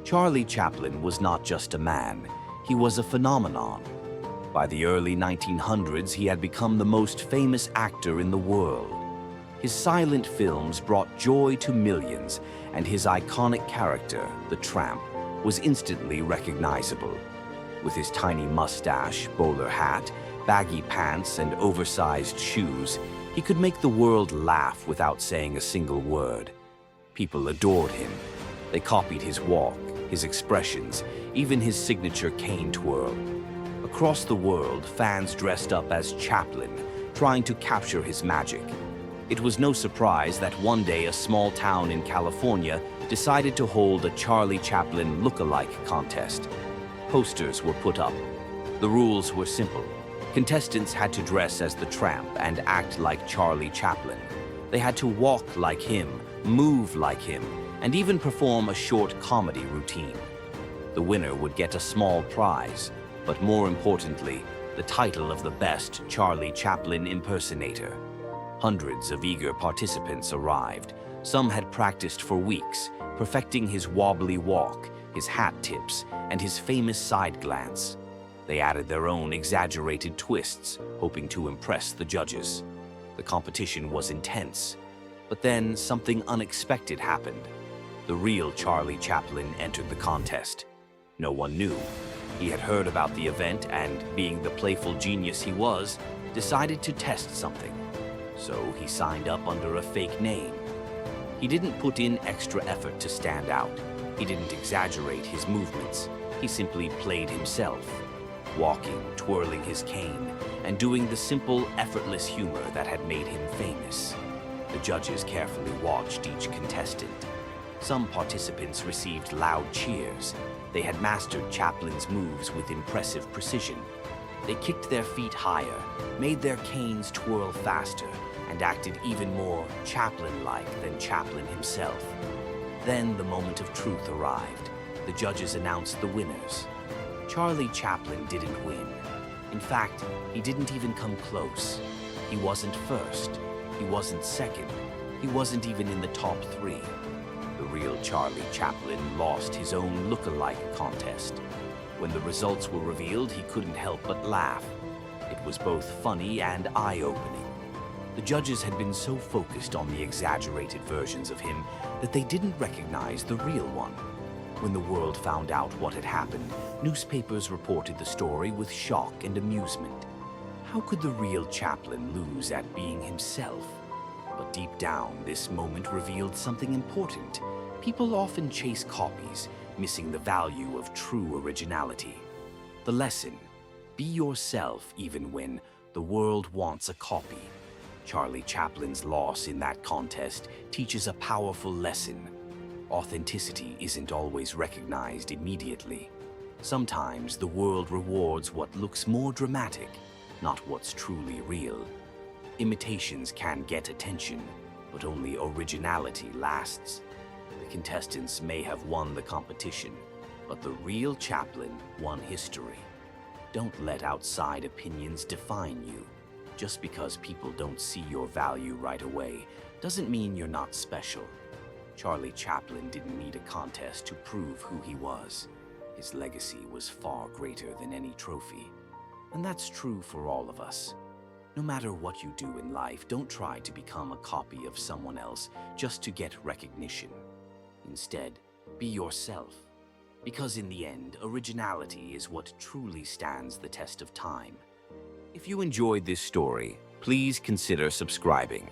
Charlie Chaplin was not just a man, he was a phenomenon. By the early 1900s, he had become the most famous actor in the world. His silent films brought joy to millions, and his iconic character, the Tramp, was instantly recognizable. With his tiny mustache, bowler hat, baggy pants, and oversized shoes, he could make the world laugh without saying a single word. People adored him. They copied his walk, his expressions, even his signature cane twirl. Across the world, fans dressed up as Chaplin, trying to capture his magic. It was no surprise that one day a small town in California decided to hold a Charlie Chaplin lookalike contest. Posters were put up. The rules were simple. Contestants had to dress as the Tramp and act like Charlie Chaplin. They had to walk like him, move like him, and even perform a short comedy routine. The winner would get a small prize, but more importantly, the title of the best Charlie Chaplin impersonator. Hundreds of eager participants arrived. Some had practiced for weeks, perfecting his wobbly walk, his hat tips, and his famous side glance. They added their own exaggerated twists, hoping to impress the judges. The competition was intense, but then something unexpected happened. The real Charlie Chaplin entered the contest. No one knew. He had heard about the event and, being the playful genius he was, decided to test something. So he signed up under a fake name. He didn't put in extra effort to stand out. He didn't exaggerate his movements. He simply played himself, walking, twirling his cane, and doing the simple, effortless humor that had made him famous. The judges carefully watched each contestant. Some participants received loud cheers. They had mastered Chaplin's moves with impressive precision. They kicked their feet higher, made their canes twirl faster, and acted even more Chaplin-like than Chaplin himself. Then the moment of truth arrived. The judges announced the winners. Charlie Chaplin didn't win. In fact, he didn't even come close. He wasn't first. He wasn't second. He wasn't even in the top 3. The real Charlie Chaplin lost his own lookalike contest. When the results were revealed, he couldn't help but laugh. It was both funny and eye-opening. The judges had been so focused on the exaggerated versions of him that they didn't recognize the real one. When the world found out what had happened, newspapers reported the story with shock and amusement. How could the real Chaplin lose at being himself? But deep down, this moment revealed something important. People often chase copies, missing the value of true originality. The lesson: be yourself even when the world wants a copy. Charlie Chaplin's loss in that contest teaches a powerful lesson. Authenticity isn't always recognized immediately. Sometimes the world rewards what looks more dramatic, not what's truly real. Imitations can get attention, but only originality lasts. The contestants may have won the competition, but the real Chaplin won history. Don't let outside opinions define you. Just because people don't see your value right away doesn't mean you're not special. Charlie Chaplin didn't need a contest to prove who he was. His legacy was far greater than any trophy. And that's true for all of us. No matter what you do in life, don't try to become a copy of someone else just to get recognition. Instead, be yourself. Because in the end, originality is what truly stands the test of time. If you enjoyed this story, please consider subscribing.